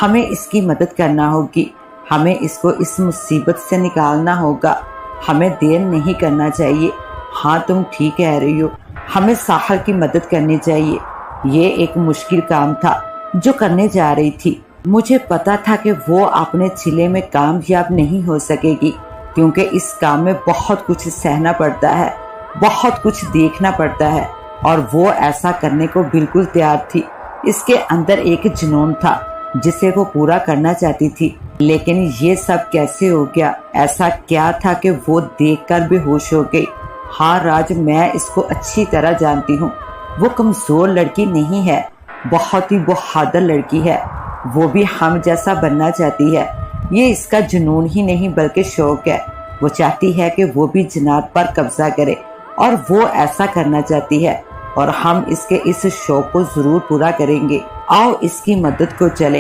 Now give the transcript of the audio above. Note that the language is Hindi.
हमें इसकी मदद करना होगी, हमें इसको इस मुसीबत से निकालना होगा, हमें देर नहीं करना चाहिए। हाँ, तुम ठीक कह रही हो, हमें साहर की मदद करनी चाहिए। ये एक मुश्किल काम था जो करने जा रही थी। मुझे पता था कि वो अपने चिले में कामयाब नहीं हो सकेगी, क्योंकि इस काम में बहुत कुछ सहना पड़ता है, बहुत कुछ देखना पड़ता है, और वो ऐसा करने को बिल्कुल तैयार थी। इसके अंदर एक जुनून था जिसे वो पूरा करना चाहती थी। लेकिन ये सब कैसे हो गया? ऐसा क्या था कि वो देखकर बेहोश हो गई? हाँ राज, मैं इसको अच्छी तरह जानती हूँ। वो कमजोर लड़की नहीं है, बहुत ही बहादुर लड़की है। वो भी हम जैसा बनना चाहती है। ये इसका जुनून ही नहीं बल्कि शौक है। वो चाहती है कि वो भी जन्नत पर कब्जा करे, और वो ऐसा करना चाहती है, और हम इसके इस शौक को जरूर पूरा करेंगे। आओ इसकी मदद को चलें।